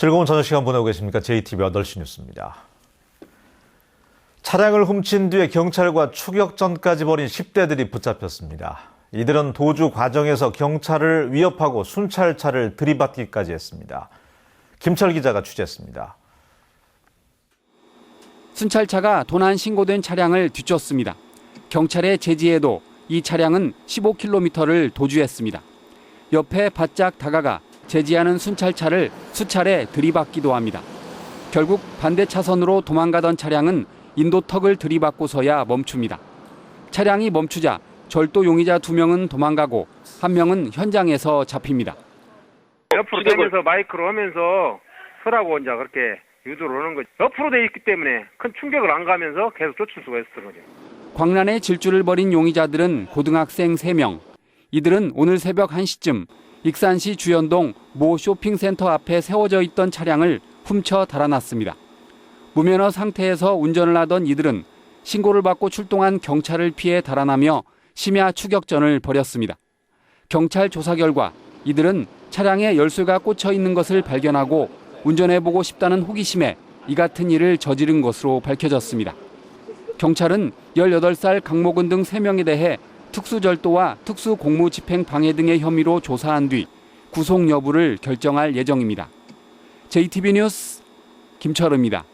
즐거운 저녁 시간 보내고 계십니까? JTV 8시 뉴스입니다. 차량을 훔친 뒤에 경찰과 추격전까지 벌인 10대들이 붙잡혔습니다. 이들은 도주 과정에서 경찰을 위협하고 순찰차를 들이받기까지 했습니다. 김철 기자가 취재했습니다. 순찰차가 도난 신고된 차량을 뒤쫓습니다. 경찰의 제지에도 이 차량은 15km를 도주했습니다. 옆에 바짝 다가가 제지하는 순찰차를 수차례 들이받기도 합니다. 결국 반대 차선으로 도망가던 차량은 인도턱을 들이받고서야 멈춥니다. 차량이 멈추자 절도 용의자 2명은 도망가고 1명은 현장에서 잡힙니다. 옆으로 되면서 마이크로 하면서 서라고 이제 그렇게 유도를 하는 거죠. 옆으로 돼 있기 때문에 큰 충격을 안 가면서 계속 쫓을 수가 있었던 거죠. 광란의 질주를 벌인 용의자들은 고등학생 3명. 이들은 오늘 새벽 1시쯤 익산시 주연동 모 쇼핑센터 앞에 세워져 있던 차량을 훔쳐 달아났습니다. 무면허 상태에서 운전을 하던 이들은 신고를 받고 출동한 경찰을 피해 달아나며 심야 추격전을 벌였습니다. 경찰 조사 결과 이들은 차량에 열쇠가 꽂혀 있는 것을 발견하고 운전해보고 싶다는 호기심에 이 같은 일을 저지른 것으로 밝혀졌습니다. 경찰은 18살 강모근 등 3명에 대해 특수절도와 특수공무집행 방해 등의 혐의로 조사한 뒤 구속 여부를 결정할 예정입니다. JTB 뉴스 김철우입니다.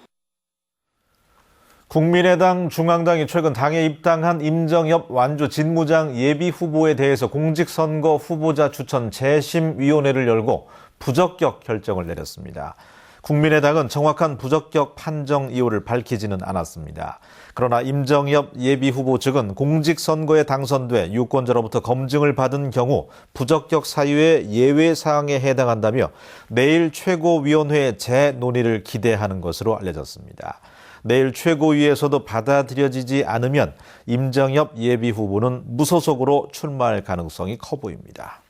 국민의당 중앙당이 최근 당에 입당한 임정엽 완주 진무장 예비후보에 대해서 공직선거 후보자 추천 재심위원회를 열고 부적격 결정을 내렸습니다. 국민의당은 정확한 부적격 판정 이유를 밝히지는 않았습니다. 그러나 임정엽 예비후보 측은 공직선거에 당선돼 유권자로부터 검증을 받은 경우 부적격 사유의 예외 사항에 해당한다며 내일 최고위원회의 재논의를 기대하는 것으로 알려졌습니다. 내일 최고위에서도 받아들여지지 않으면 임정엽 예비후보는 무소속으로 출마할 가능성이 커 보입니다.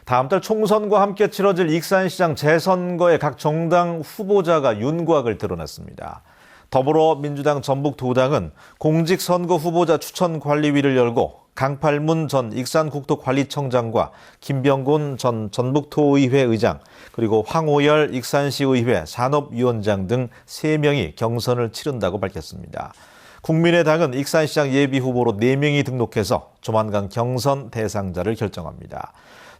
다음 달 총선과 함께 치러질 익산시장 재선거에 각 정당 후보자가 윤곽을 드러냈습니다. 더불어민주당 전북도당은 공직선거 후보자 추천관리위를 열고 강팔문 전 익산국토관리청장과 김병곤 전 전북도의회 의장 그리고 황오열 익산시의회 산업위원장 등 3명이 경선을 치른다고 밝혔습니다. 국민의당은 익산시장 예비후보로 4명이 등록해서 조만간 경선 대상자를 결정합니다.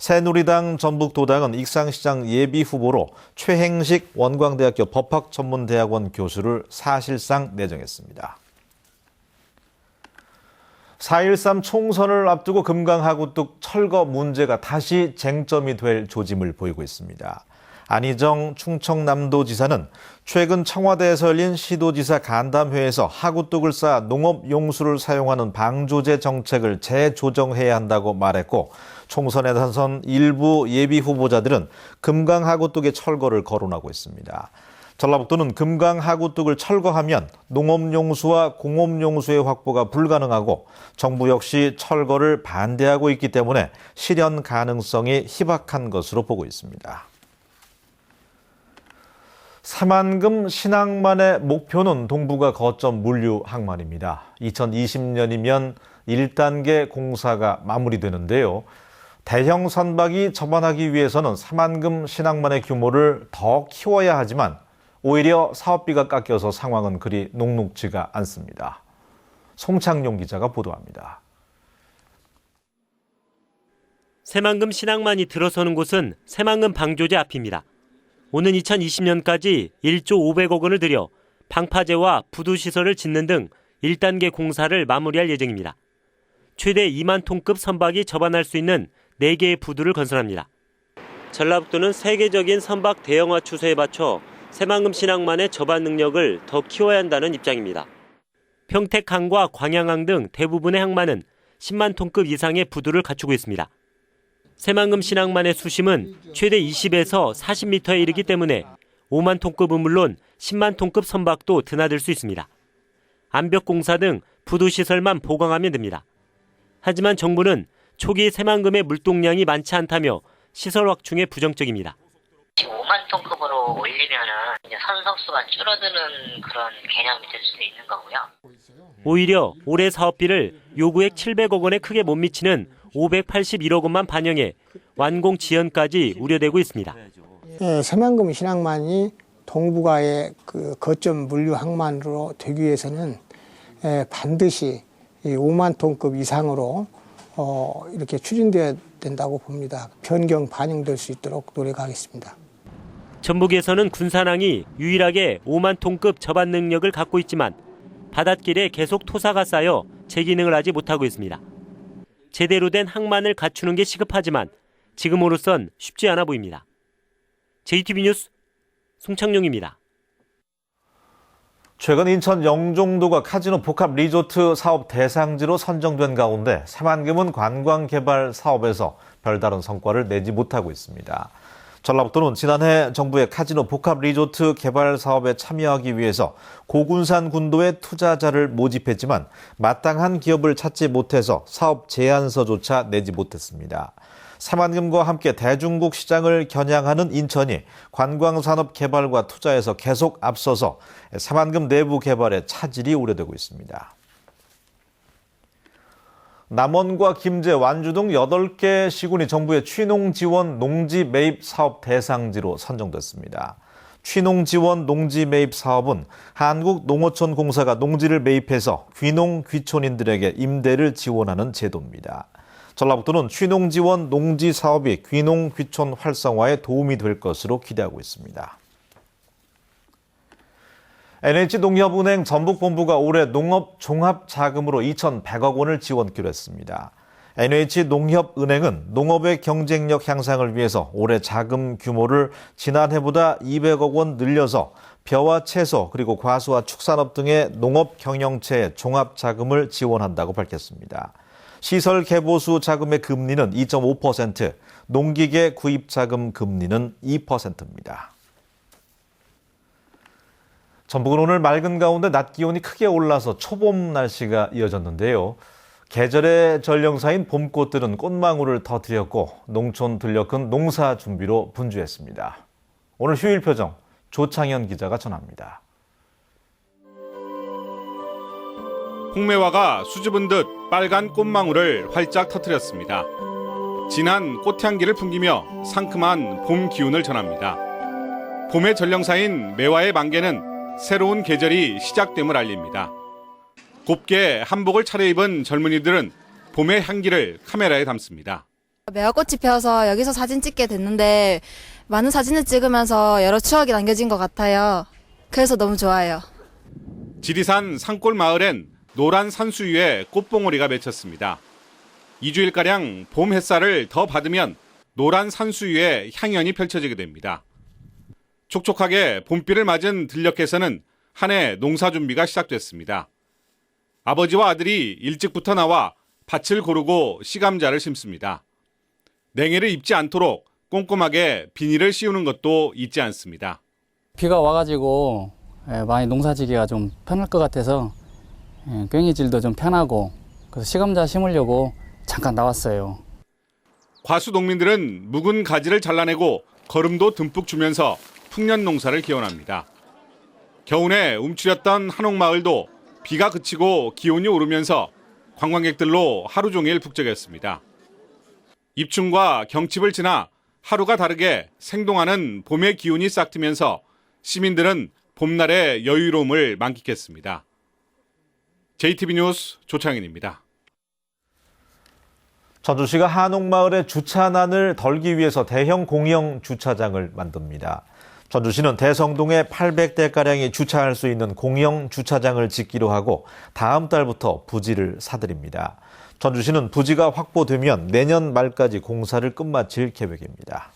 새누리당 전북도당은 익산시장 예비후보로 최행식 원광대학교 법학전문대학원 교수를 사실상 내정했습니다. 4.13 총선을 앞두고 금강하구뚝 철거 문제가 다시 쟁점이 될 조짐을 보이고 있습니다. 안희정 충청남도지사는 최근 청와대에서 열린 시도지사 간담회에서 하구뚝을 쌓아 농업용수를 사용하는 방조제 정책을 재조정해야 한다고 말했고 총선에 나선 일부 예비후보자들은 금강하구뚝의 철거를 거론하고 있습니다. 전라북도는 금강하구뚝을 철거하면 농업용수와 공업용수의 확보가 불가능하고 정부 역시 철거를 반대하고 있기 때문에 실현 가능성이 희박한 것으로 보고 있습니다. 새만금 신항만의 목표는 동북아 거점 물류 항만입니다. 2020년이면 1단계 공사가 마무리되는데요. 대형 선박이 접안하기 위해서는 새만금 신항만의 규모를 더 키워야 하지만 오히려 사업비가 깎여서 상황은 그리 녹록지가 않습니다. 송창용 기자가 보도합니다. 새만금 신항만이 들어서는 곳은 새만금 방조제 앞입니다. 오는 2020년까지 1조 500억 원을 들여 방파제와 부두시설을 짓는 등 1단계 공사를 마무리할 예정입니다. 최대 2만 톤급 선박이 접안할 수 있는 4개의 부두를 건설합니다. 전라북도는 세계적인 선박 대형화 추세에 맞춰 새만금 신항만의 접안 능력을 더 키워야 한다는 입장입니다. 평택항과 광양항 등 대부분의 항만은 10만 톤급 이상의 부두를 갖추고 있습니다. 새만금 신항만의 수심은 최대 20에서 40m에 이르기 때문에 5만 톤급은 물론 10만 톤급 선박도 드나들 수 있습니다. 암벽공사 등 부두시설만 보강하면 됩니다. 하지만 정부는 초기 새만금의 물동량이 많지 않다며 시설 확충에 부정적입니다. 5만 톤급으로 올리면은 이제 선석수가 줄어드는 그런 개념이 될 수도 있는 거고요. 오히려 올해 사업비를 요구액 700억 원에 크게 못 미치는 581억 원만 반영해 완공 지연까지 우려되고 있습니다. 새만금 신항만이 동북아의 그 거점 물류 항만으로 되기 위해서는 반드시 5만 톤급 이상으로 이렇게 추진돼야 된다고 봅니다. 변경 반영될 수 있도록 노력하겠습니다. 전북에서는 군산항이 유일하게 5만 톤급 접안 능력을 갖고 있지만 바닷길에 계속 토사가 쌓여 제기능을 하지 못하고 있습니다. 제대로 된 항만을 갖추는 게 시급하지만 지금으로선 쉽지 않아 보입니다. JTB 뉴스 송창용입니다. 최근 인천 영종도가 카지노 복합 리조트 사업 대상지로 선정된 가운데 새만금은 관광개발 사업에서 별다른 성과를 내지 못하고 있습니다. 전라북도는 지난해 정부의 카지노 복합 리조트 개발 사업에 참여하기 위해서 고군산 군도에 투자자를 모집했지만 마땅한 기업을 찾지 못해서 사업 제안서조차 내지 못했습니다. 새만금과 함께 대중국 시장을 겨냥하는 인천이 관광산업 개발과 투자에서 계속 앞서서 새만금 내부 개발에 차질이 우려되고 있습니다. 남원과 김제, 완주 등 8개 시군이 정부의 취농 지원 농지 매입 사업 대상지로 선정됐습니다. 취농 지원 농지 매입 사업은 한국농어촌공사가 농지를 매입해서 귀농 귀촌인들에게 임대를 지원하는 제도입니다. 전라북도는 취농 지원 농지 사업이 귀농 귀촌 활성화에 도움이 될 것으로 기대하고 있습니다. NH농협은행 전북본부가 올해 농업 종합자금으로 2,100억 원을 지원키로 했습니다. NH농협은행은 농업의 경쟁력 향상을 위해서 올해 자금 규모를 지난해보다 200억 원 늘려서 벼와 채소 그리고 과수와 축산업 등의 농업 경영체에 종합자금을 지원한다고 밝혔습니다. 시설 개보수 자금의 금리는 2.5%, 농기계 구입자금 금리는 2%입니다. 전북은 오늘 맑은 가운데 낮 기온이 크게 올라서 초봄 날씨가 이어졌는데요. 계절의 전령사인 봄꽃들은 꽃망울을 터뜨렸고 농촌 들녘은 농사 준비로 분주했습니다. 오늘 휴일 표정 조창현 기자가 전합니다. 홍매화가 수줍은 듯 빨간 꽃망울을 활짝 터뜨렸습니다. 진한 꽃향기를 풍기며 상큼한 봄 기운을 전합니다. 봄의 전령사인 매화의 만개는 새로운 계절이 시작됨을 알립니다. 곱게 한복을 차려입은 젊은이들은 봄의 향기를 카메라에 담습니다. 매화꽃이 피어서 여기서 사진 찍게 됐는데 많은 사진을 찍으면서 여러 추억이 남겨진 것 같아요. 그래서 너무 좋아요. 지리산 산골 마을엔 노란 산수 위에 꽃봉오리가 맺혔습니다. 2주일가량 봄 햇살을 더 받으면 노란 산수 위에 향연이 펼쳐지게 됩니다. 촉촉하게 봄비를 맞은 들녘에서는 한 해 농사 준비가 시작됐습니다. 아버지와 아들이 일찍부터 나와 밭을 고르고 시감자를 심습니다. 냉해를 입지 않도록 꼼꼼하게 비닐을 씌우는 것도 잊지 않습니다. 비가 와가지고 많이 농사지기가 좀 편할 것 같아서 괭이질도 좀 편하고 그래서 시감자 심으려고 잠깐 나왔어요. 과수 농민들은 묵은 가지를 잘라내고 거름도 듬뿍 주면서 풍년 농사를 기원합니다. 겨우내 움츠렸던 한옥마을도 비가 그치고 기온이 오르면서 관광객들로 하루 종일 북적였습니다. 입춘과 경칩을 지나 하루가 다르게 생동하는 봄의 기운이 싹 트면서 시민들은 봄날의 여유로움을 만끽했습니다. JTB 뉴스 조창현입니다. 전주시가 한옥마을의 주차난을 덜기 위해서 대형 공영 주차장을 만듭니다. 전주시는 대성동에 800대가량이 주차할 수 있는 공영 주차장을 짓기로 하고 다음 달부터 부지를 사들입니다. 전주시는 부지가 확보되면 내년 말까지 공사를 끝마칠 계획입니다.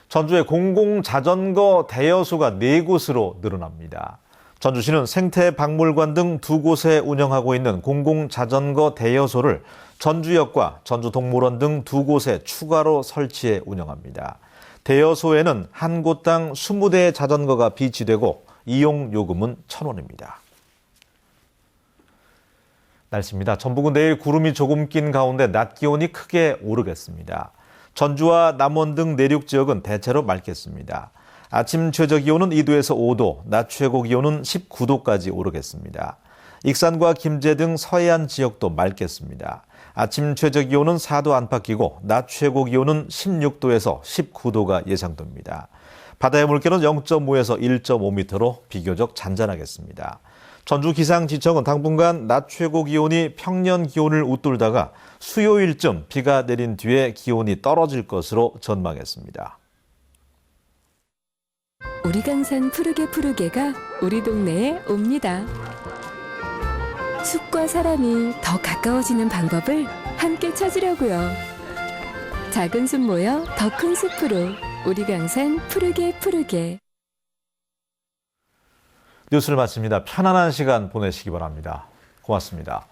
전주의 공공자전거 대여소가 4곳으로 늘어납니다. 전주시는 생태박물관 등 2곳에 운영하고 있는 공공자전거 대여소를 전주역과 전주동물원 등 2곳에 추가로 설치해 운영합니다. 대여소에는 한 곳당 20대의 자전거가 비치되고 이용 요금은 1,000원입니다. 날씨입니다. 전북은 내일 구름이 조금 낀 가운데 낮 기온이 크게 오르겠습니다. 전주와 남원 등 내륙 지역은 대체로 맑겠습니다. 아침 최저 기온은 2도에서 5도, 낮 최고 기온은 19도까지 오르겠습니다. 익산과 김제 등 서해안 지역도 맑겠습니다. 아침 최저 기온은 4도 안팎이고 낮 최고 기온은 16도에서 19도가 예상됩니다. 바다의 물결은 0.5에서 1.5m로 비교적 잔잔하겠습니다. 전주기상지청은 당분간 낮 최고 기온이 평년 기온을 웃돌다가 수요일쯤 비가 내린 뒤에 기온이 떨어질 것으로 전망했습니다. 우리강산 푸르게가 우리 동네에 옵니다. 숲과 사람이 더 가까워지는 방법을 함께 찾으려고요. 작은 숲 모여 더 큰 숲으로 우리강산 푸르게. 뉴스를 마칩니다. 편안한 시간 보내시기 바랍니다. 고맙습니다.